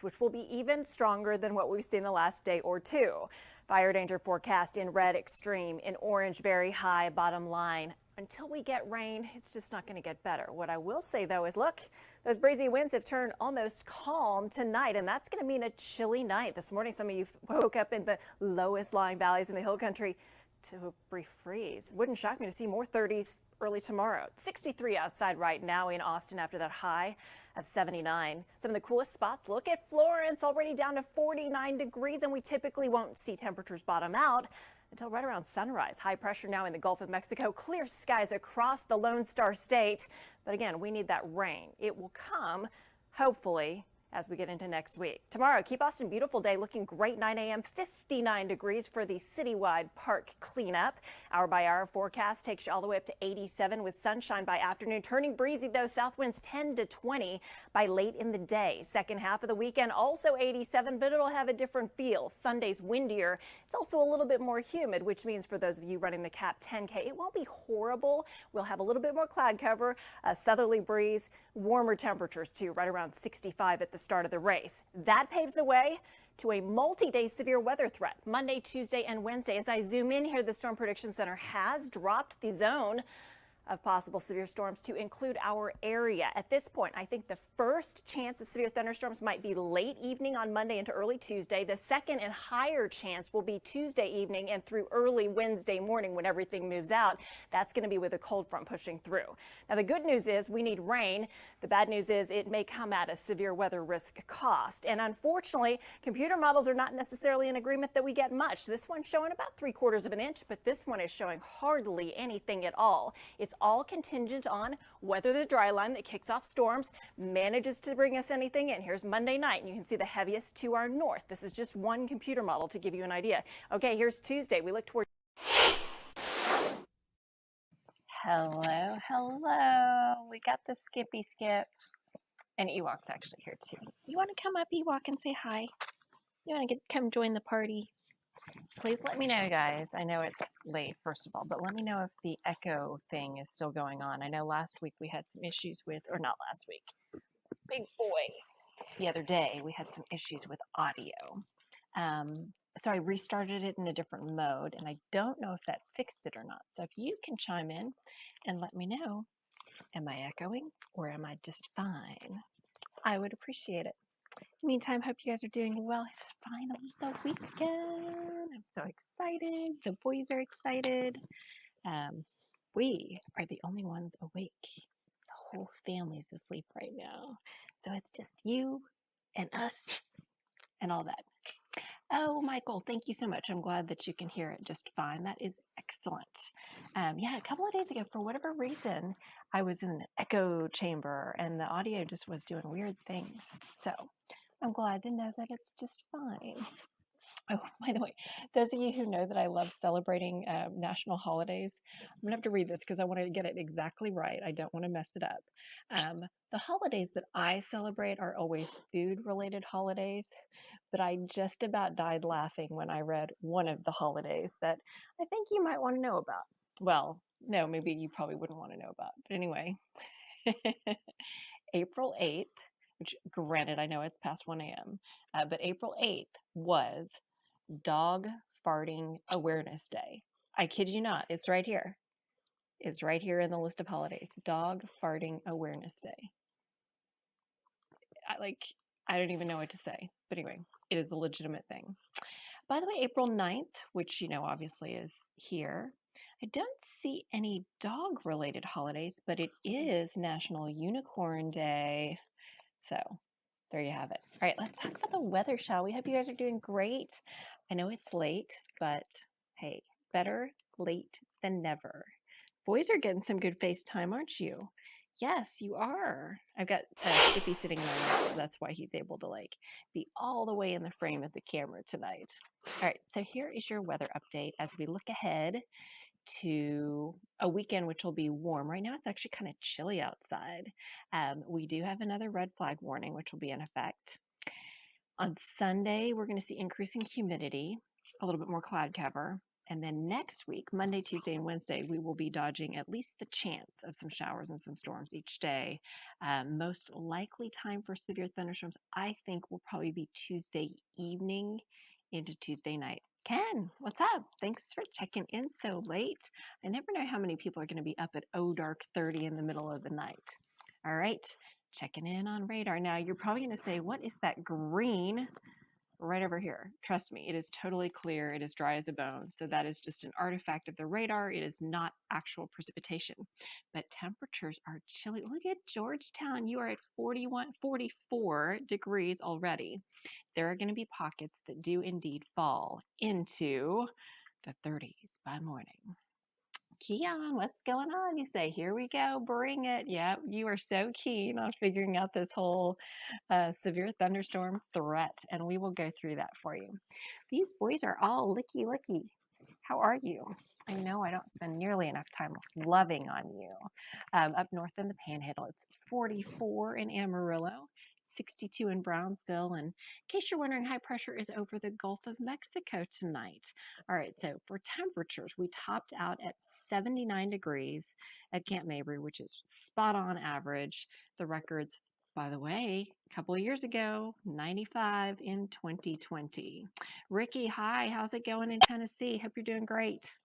orange, which will be even stronger than what we've seen the last day or two. Fire danger forecast in red, extreme, in orange, very high. Bottom line, until we get rain, it's just not going to get better. What I will say, though, is look, those breezy winds have turned almost calm tonight, and that's going to mean a chilly night. This morning, some of you woke up in the lowest lying valleys in the hill country to a brief freeze. Wouldn't shock me to see more 30s early tomorrow. 63 outside right now in Austin after that high of 79. Some of the coolest spots, look at Florence, already down to 49 degrees, and we typically won't see temperatures bottom out until right around sunrise. High pressure now in the Gulf of Mexico, clear skies across the Lone Star State. But again, we need that rain. It will come, hopefully, as we get into next week. Tomorrow, keep Austin beautiful day, looking great. 9 a.m., 59 degrees for the citywide park cleanup. Hour by hour forecast takes you all the way up to 87 with sunshine by afternoon. Turning breezy, though, south winds 10 to 20 by late in the day. Second half of the weekend, also 87, but it'll have a different feel. Sunday's windier. It's also a little bit more humid, which means for those of you running the Cap 10K, it won't be horrible. We'll have a little bit more cloud cover, a southerly breeze, warmer temperatures, too, right around 65 at the start of the race. That paves the way to a multi-day severe weather threat Monday, Tuesday, and Wednesday. As I zoom in here, the Storm Prediction Center has dropped the zone of possible severe storms to include our area. At this point, I think the first chance of severe thunderstorms might be late evening on Monday into early Tuesday. The second and higher chance will be Tuesday evening and through early Wednesday morning when everything moves out. That's going to be with a cold front pushing through. Now, the good news is we need rain. The bad news is it may come at a severe weather risk cost. And unfortunately, computer models are not necessarily in agreement that we get much. This one's showing about 3/4 of an inch, but this one is showing hardly anything at all. It's all contingent on whether the dry line that kicks off storms manages to bring us anything in. Here's Monday night, and you can see the heaviest to our north. This is just one computer model to give you an idea. Okay, here's Tuesday. We look toward. Hello, hello. We got the Skippy Skip. And Ewok's actually here too. You want to come up, Ewok, and say hi? You want to come join the party? Please let me know, guys. I know it's late, first of all, but let me know if the echo thing is still going on. I know last week we had some issues with, or not last week, big boy. The other day we had some issues with audio. So I restarted it in a different mode, and I don't know if that fixed it or not. So if you can chime in and let me know, am I echoing or am I just fine? I would appreciate it. Meantime, hope you guys are doing well. It's finally the weekend. I'm so excited. The boys are excited. We are the only ones awake. The whole family's asleep right now. So it's just you and us and all that. Oh, Michael, thank you so much. I'm glad that you can hear it just fine. That is excellent. Yeah, a couple of days ago, for whatever reason, I was in an echo chamber and the audio just was doing weird things. So I'm glad to know that it's just fine. Oh, by the way, those of you who know that I love celebrating national holidays, I'm going to have to read this because I want to get it exactly right. I don't want to mess it up. The holidays that I celebrate are always food-related holidays, but I just about died laughing when I read one of the holidays that I think you might want to know about. Well, no, maybe you probably wouldn't want to know about. But anyway, April 8th, which granted, I know it's past 1 a.m., but April 8th was Dog Farting Awareness Day. I kid you not, it's right here. It's right here in the list of holidays. Dog Farting Awareness Day. I don't even know what to say. But anyway, it is a legitimate thing. By the way, April 9th, which, you know, obviously is here, I don't see any dog-related holidays, but it is National Unicorn Day. So there you have it. All right, let's talk about the weather, shall we? Hope you guys are doing great. I know it's late, but hey, better late than never. Boys are getting some good FaceTime, aren't you? Yes, you are. I've got Skippy sitting in my lap, so that's why he's able to be all the way in the frame of the camera tonight. All right, so here is your weather update as we look ahead to a weekend which will be warm. Right now it's actually kind of chilly outside. We do have another red flag warning which will be in effect. On Sunday, we're going to see increasing humidity, a little bit more cloud cover, And then next week, Monday, Tuesday, and Wednesday, we will be dodging at least the chance of some showers and some storms each day. Most likely time for severe thunderstorms, I think, will probably be Tuesday evening into Tuesday night. Ken, what's up? Thanks for checking in so late. I never know how many people are going to be up at dark 30 in the middle of the night. All right, checking in on radar. Now, you're probably going to say, what is that green right over here? Trust me, it is totally clear. It is dry as a bone. So that is just an artifact of the radar. It is not actual precipitation. But temperatures are chilly. Look at Georgetown. You are at 44 degrees already. There are going to be pockets that do indeed fall into the 30s by morning. Keon, what's going on? You say, here we go, bring it. Yep, you are so keen on figuring out this whole severe thunderstorm threat, and we will go through that for you. These boys are all licky. How are you? I know I don't spend nearly enough time loving on you. Up north in the Panhandle, it's 44 in Amarillo, 62 in Brownsville, and in case you're wondering, high pressure is over the Gulf of Mexico tonight. All right, so for temperatures, we topped out at 79 degrees at Camp Mabry, which is spot on average. The records, by the way, a couple of years ago, 95 in 2020. Ricky, hi, how's it going in Tennessee? Hope you're doing great.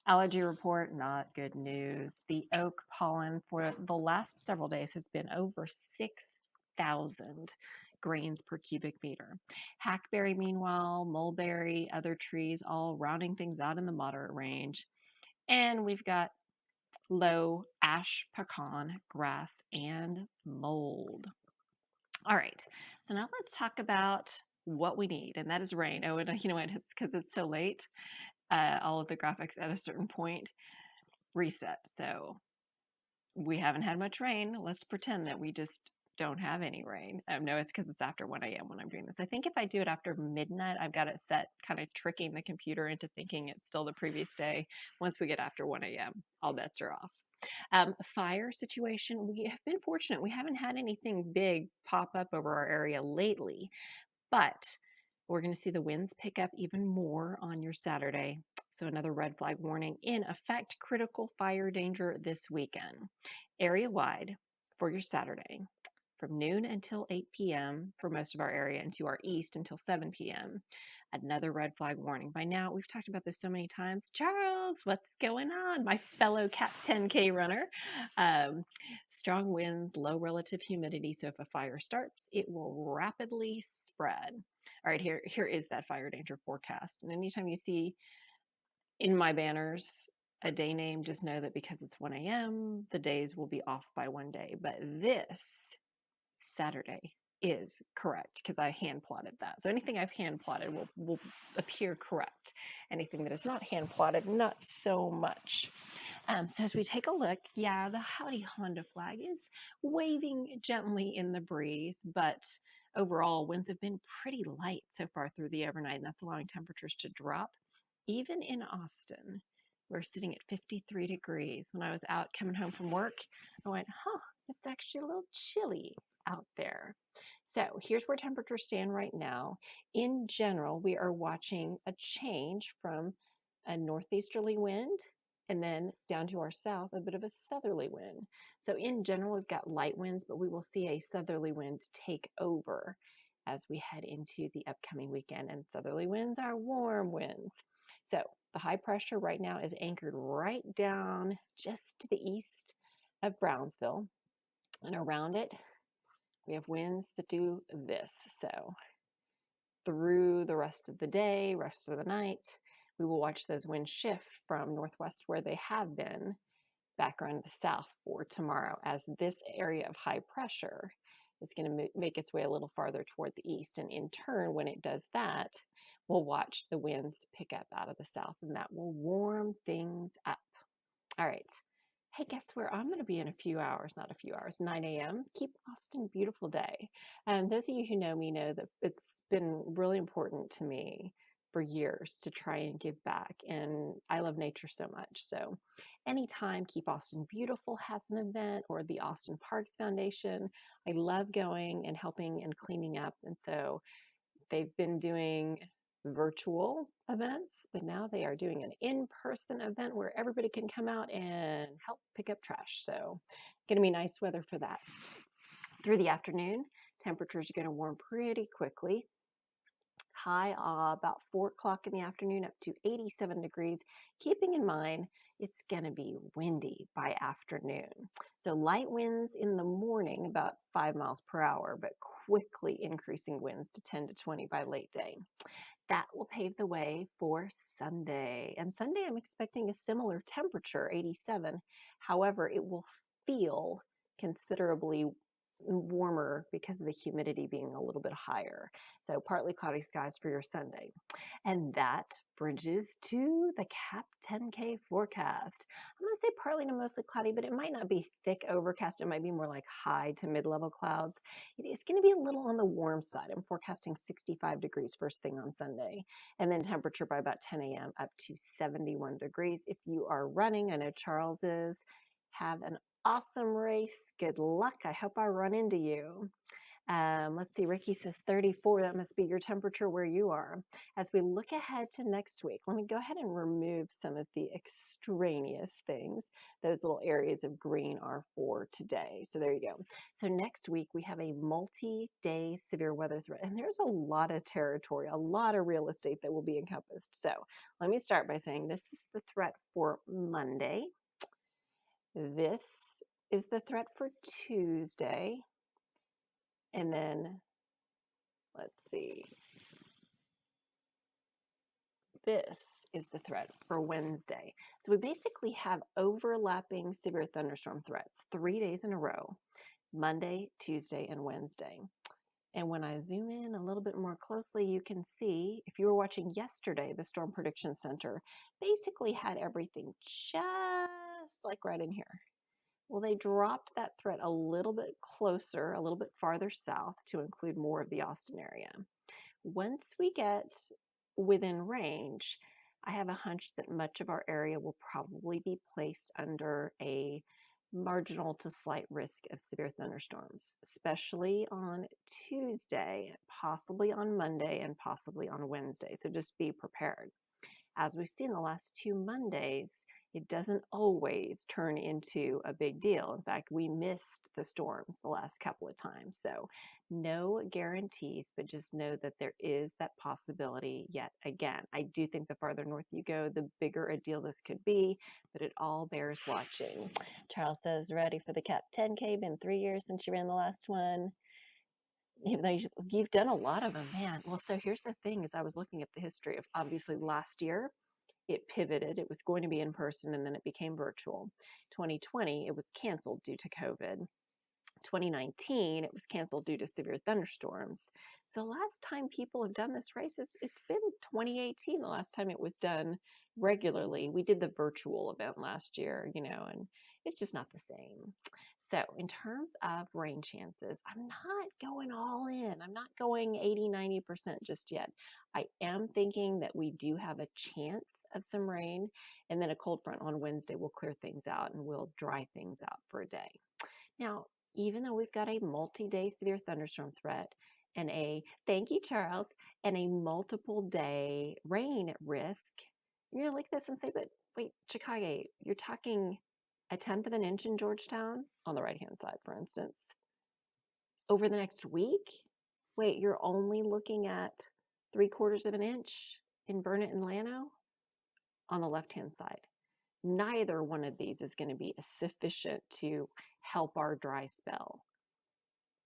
Allergy report, not good news. The oak pollen for the last several days has been over 6,000 grains per cubic meter. Hackberry, meanwhile, mulberry, other trees, all rounding things out in the moderate range. And we've got low ash, pecan, grass, and mold. All right, so now let's talk about what we need, and that is rain. Oh, and you know what, because it's so late, all of the graphics at a certain point reset. So we haven't had much rain. Let's pretend that we just don't have any rain. No, it's because it's after 1 a.m. when I'm doing this. I think if I do it after midnight, I've got it set, kind of tricking the computer into thinking it's still the previous day. Once we get after 1 a.m., all bets are off. Fire situation, we have been fortunate. We haven't had anything big pop up over our area lately, but we're going to see the winds pick up even more on your Saturday. So another red flag warning in effect, critical fire danger this weekend. Area-wide for your Saturday from noon until 8 p.m. for most of our area and to our east until 7 p.m. Another red flag warning. By now, we've talked about this so many times. Charles, what's going on? My fellow Cat 10K runner. Strong winds, low relative humidity. So if a fire starts, it will rapidly spread. All right, here is that fire danger forecast. And anytime you see in my banners a day name, just know that because it's 1 a.m., the days will be off by 1 day. But this Saturday is correct because I hand plotted that. So anything I've hand plotted will appear correct. Anything that is not hand plotted, not so much. So as we take a look, yeah, the Howdy Honda flag is waving gently in the breeze, but overall winds have been pretty light so far through the overnight, and that's allowing temperatures to drop. Even in Austin, we're sitting at 53 degrees. When I was out coming home from work, I went, it's actually a little chilly out there. So here's where temperatures stand right now. In general, we are watching a change from a northeasterly wind and then down to our south, a bit of a southerly wind. So in general, we've got light winds, but we will see a southerly wind take over as we head into the upcoming weekend. And southerly winds are warm winds. So the high pressure right now is anchored right down just to the east of Brownsville. And around it, we have winds that do this. So through the rest of the day, rest of the night, we will watch those winds shift from northwest where they have been back around the south for tomorrow, as this area of high pressure is going to make its way a little farther toward the east. And in turn, when it does that, we'll watch the winds pick up out of the south, and that will warm things up. All right. Hey, guess where I'm going to be in a few hours? Not a few hours, 9 a.m. Keep Austin beautiful day. Those of you who know me know that it's been really important to me for years to try and give back. And I love nature so much. So anytime Keep Austin Beautiful has an event, or the Austin Parks Foundation, I love going and helping and cleaning up. And so they've been doing virtual events, but now they are doing an in-person event where everybody can come out and help pick up trash. So going to be nice weather for that. Through the afternoon, temperatures are going to warm pretty quickly. High about 4 o'clock in the afternoon up to 87 degrees, keeping in mind it's going to be windy by afternoon. So light winds in the morning, about 5 miles per hour, but quickly increasing winds to 10 to 20 by late day. That will pave the way for Sunday. And Sunday, I'm expecting a similar temperature, 87. However, it will feel considerably warmer because of the humidity being a little bit higher. So partly cloudy skies for your Sunday. And that bridges to the CAP 10K forecast. I'm going to say partly to mostly cloudy, but it might not be thick overcast. It might be more like high to mid-level clouds. It is going to be a little on the warm side. I'm forecasting 65 degrees first thing on Sunday, and then temperature by about 10 a.m. up to 71 degrees. If you are running, I know Charles is, have an awesome race. Good luck. I hope I run into you. Let's see, Ricky says 34. That must be your temperature where you are. As we look ahead to next week, let me go ahead and remove some of the extraneous things. Those little areas of green are for today. So there you go. So next week, we have a multi-day severe weather threat, and there's a lot of territory, a lot of real estate that will be encompassed. So let me start by saying this is the threat for Monday. This is the threat for Tuesday. And then, let's see, this is the threat for Wednesday. So we basically have overlapping severe thunderstorm threats 3 days in a row, Monday, Tuesday, and Wednesday. And when I zoom in a little bit more closely, you can see, if you were watching yesterday, the Storm Prediction Center basically had everything just like right in here. Well, they dropped that threat a little bit closer, a little bit farther south to include more of the Austin area. Once we get within range, I have a hunch that much of our area will probably be placed under a marginal to slight risk of severe thunderstorms, especially on Tuesday, possibly on Monday, and possibly on Wednesday. So just be prepared. As we've seen the last 2 Mondays, it doesn't always turn into a big deal. In fact, we missed the storms the last couple of times. So no guarantees, but just know that there is that possibility yet again. I do think the farther north you go, the bigger a deal this could be, but it all bears watching. Charles says, ready for the CAP 10K, been 3 years since you ran the last one. Even though you've done a lot of them, man. Well, so here's the thing, as I was looking at the history of obviously last year, it pivoted. It was going to be in person and then it became virtual. 2020, it was canceled due to COVID. 2019, it was canceled due to severe thunderstorms. So last time people have done this race, it's been 2018, the last time it was done regularly. We did the virtual event last year, and it's just not the same. So in terms of rain chances, I'm not going all in. I'm not going 80, 90% just yet. I am thinking that we do have a chance of some rain, and then a cold front on Wednesday will clear things out and will dry things out for a day. Now, even though we've got a multi-day severe thunderstorm threat and thank you, Charles, and a multiple day rain risk, you're going to look at this and say, but wait, Chicago, you're talking 1/10 of an inch in Georgetown on the right-hand side, for instance. Over the next week, wait, you're only looking at 3/4 of an inch in Burnett and Llano on the left-hand side. Neither one of these is going to be sufficient to help our dry spell.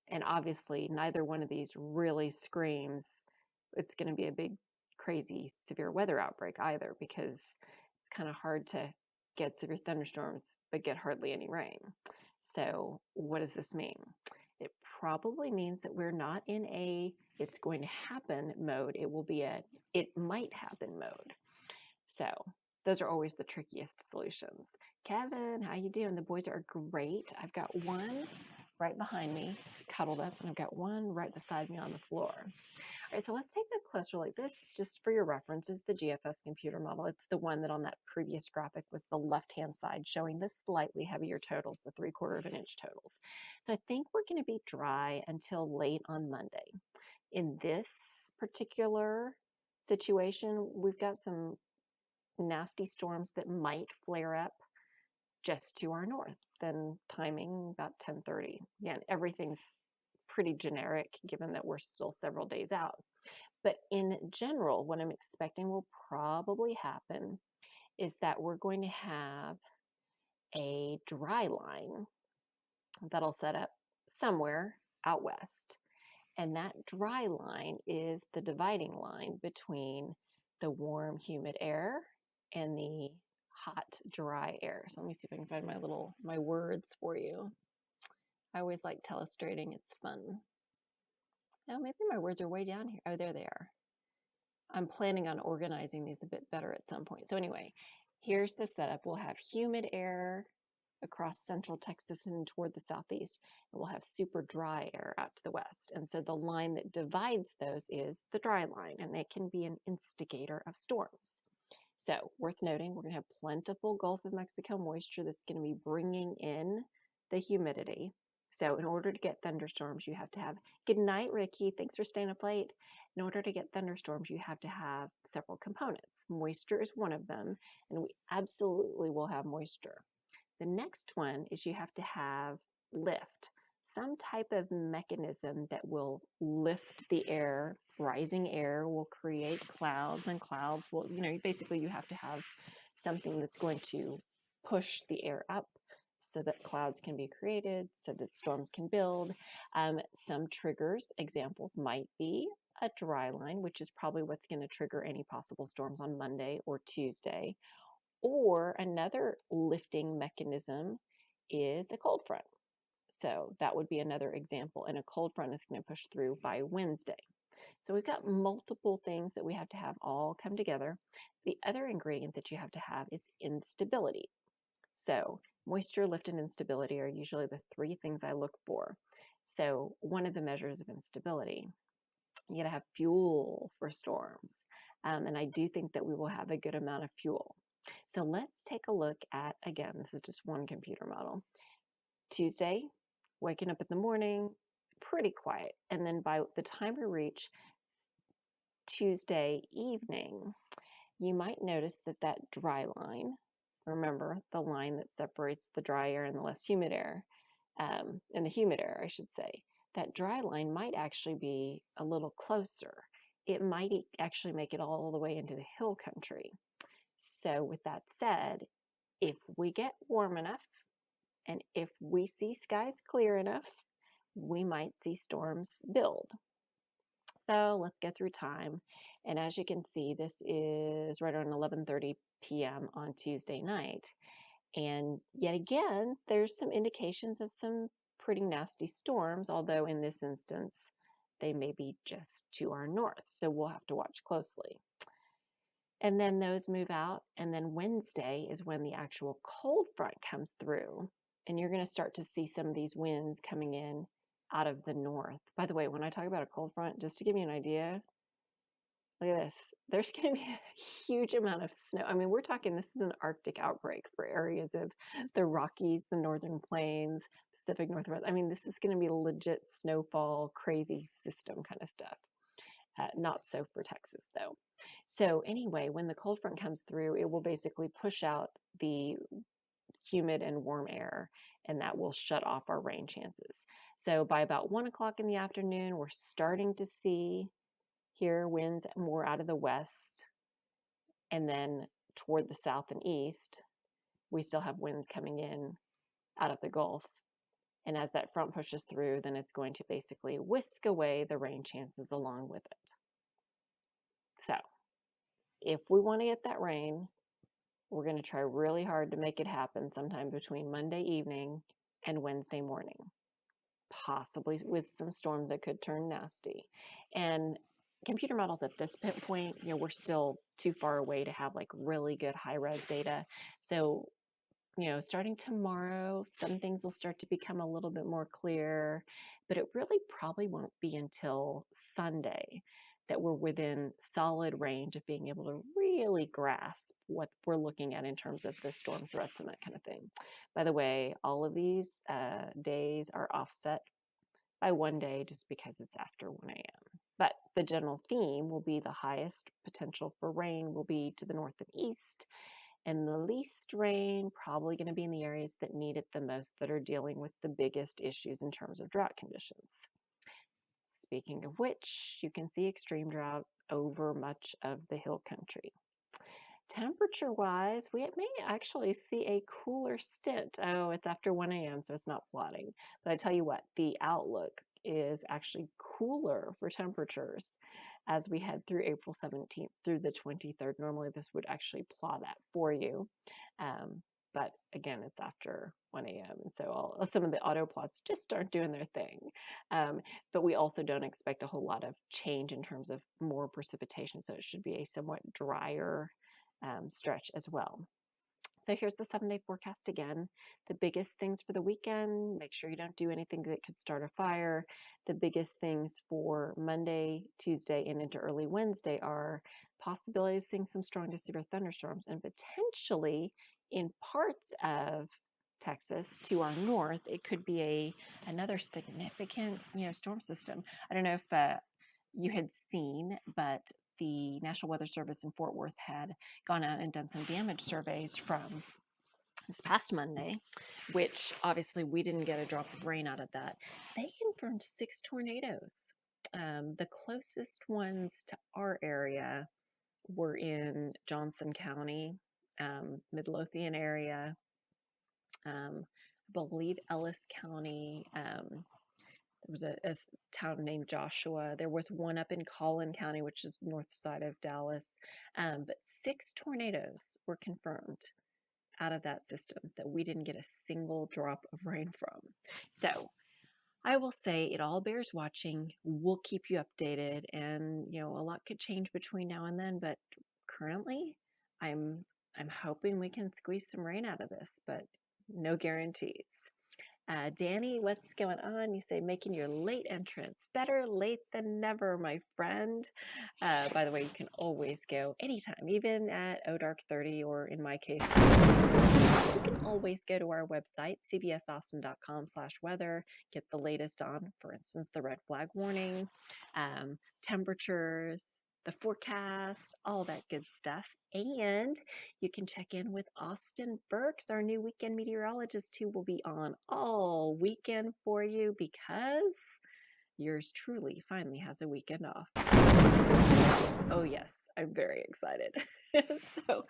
And obviously, neither one of these really screams it's going to be a big, crazy, severe weather outbreak either, because it's kind of hard to get severe thunderstorms but get hardly any rain. So what does this mean? It probably means that we're not in a it's going to happen mode. It will be a it might happen mode. So those are always the trickiest solutions. Kevin, how you doing? The boys are great. I've got one right behind me, it's cuddled up, and I've got one right beside me on the floor. All right, so let's take a closer look. This, just for your reference, is the GFS computer model. It's the one that on that previous graphic was the left-hand side showing the slightly heavier totals, the 3/4 of an inch totals. So I think we're going to be dry until late on Monday. In this particular situation, we've got some nasty storms that might flare up just to our north. Then timing about 10:30. Again, everything's pretty generic given that we're still several days out. But in general, what I'm expecting will probably happen is that we're going to have a dry line that'll set up somewhere out west. And that dry line is the dividing line between the warm, humid air and the hot, dry air. So let me see if I can find my words for you. I always like telestrating, it's fun. Now maybe my words are way down here. Oh, there they are. I'm planning on organizing these a bit better at some point. So anyway, here's the setup. We'll have humid air across central Texas and toward the southeast, and we'll have super dry air out to the west. And so the line that divides those is the dry line, and it can be an instigator of storms. So worth noting, we're going to have plentiful Gulf of Mexico moisture that's going to be bringing in the humidity. So in order to get thunderstorms, you have to have, good night, Ricky, thanks for staying up late. In order to get thunderstorms, you have to have several components. Moisture is one of them, and we absolutely will have moisture. The next one is you have to have lift, some type of mechanism that will lift the air. Rising air will create clouds, and clouds will, basically you have to have something that's going to push the air up so that clouds can be created, so that storms can build. Some triggers, examples might be a dry line, which is probably what's going to trigger any possible storms on Monday or Tuesday. Or another lifting mechanism is a cold front. So that would be another example. And a cold front is going to push through by Wednesday. So we've got multiple things that we have to have all come together. The other ingredient that you have to have is instability. So moisture, lift, and instability are usually the three things I look for. So one of the measures of instability, you got to have fuel for storms. And I do think that we will have a good amount of fuel. So let's take a look at, again, this is just one computer model. Tuesday, waking up in the morning, pretty quiet. And then by the time we reach Tuesday evening, you might notice that that dry line, remember the line that separates the dry air and the less humid air, and the humid air, I should say, that dry line might actually be a little closer. It might actually make it all the way into the hill country. So with that said, if we get warm enough and if we see skies clear enough, we might see storms build. So let's get through time. And as you can see, this is right around 11:30 p.m. on Tuesday night. And yet again, there's some indications of some pretty nasty storms, although in this instance, they may be just to our north. So we'll have to watch closely. And then those move out. And then Wednesday is when the actual cold front comes through. And you're going to start to see some of these winds coming in out of the north. By the way, when I talk about a cold front, just to give you an idea, look at this. There's going to be a huge amount of snow. I mean, we're talking, this is an Arctic outbreak for areas of the Rockies, the Northern Plains, Pacific Northwest. I mean, this is going to be legit snowfall, crazy system kind of stuff. Not so for Texas, though. So anyway, when the cold front comes through, it will basically push out the humid and warm air, and that will shut off our rain chances. So by about 1 o'clock in the afternoon, we're starting to see here winds more out of the west, and then toward the south and east, we still have winds coming in out of the Gulf. And as that front pushes through, then it's going to basically whisk away the rain chances along with it. So if we want to get that rain, we're going to try really hard to make it happen sometime between Monday evening and Wednesday morning, possibly with some storms that could turn nasty. And computer models at this point, we're still too far away to have like really good high-res data. So starting tomorrow, some things will start to become a little bit more clear, but it really probably won't be until Sunday that we're within solid range of being able to really grasp what we're looking at in terms of the storm threats and that kind of thing. By the way, all of these days are offset by 1 day just because it's after 1 a.m. But the general theme will be the highest potential for rain will be to the north and east, and the least rain probably going to be in the areas that need it the most, that are dealing with the biggest issues in terms of drought conditions. Speaking of which, you can see extreme drought over much of the hill country. Temperature-wise, we may actually see a cooler stint. Oh, it's after 1 a.m., so it's not plotting. But I tell you what, the outlook is actually cooler for temperatures as we head through April 17th through the 23rd. Normally, this would actually plot that for you. But again, it's after 1 a.m. And so some of the auto plots just aren't doing their thing. But we also don't expect a whole lot of change in terms of more precipitation. So it should be a somewhat drier stretch as well. So here's the 7-day forecast again. The biggest things for the weekend, make sure you don't do anything that could start a fire. The biggest things for Monday, Tuesday, and into early Wednesday are possibility of seeing some strong to severe thunderstorms, and potentially in parts of Texas to our north, it could be another significant storm system. I don't know if you had seen, but the National Weather Service in Fort Worth had gone out and done some damage surveys from this past Monday, which obviously we didn't get a drop of rain out of that. They confirmed 6 tornadoes. The closest ones to our area were in Johnson County, Midlothian area, I believe Ellis County. There was a town named Joshua. There was one up in Collin County, which is north side of Dallas. But 6 tornadoes were confirmed out of that system that we didn't get a single drop of rain from. So I will say it all bears watching. We'll keep you updated, and a lot could change between now and then. But currently, I'm hoping we can squeeze some rain out of this, but no guarantees. Danny, what's going on? You say making your late entrance. Better late than never, my friend. By the way, you can always go anytime, even at dark 30, or in my case, you can always go to our website, cbsaustin.com/weather, get the latest on, for instance, the red flag warning, temperatures, the forecast, all that good stuff. And you can check in with Austin Burks, our new weekend meteorologist, who will be on all weekend for you because yours truly finally has a weekend off. Oh yes, I'm very excited. So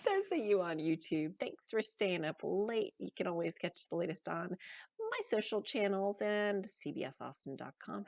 those of you on YouTube, thanks for staying up late. You can always catch the latest on my social channels and cbsaustin.com.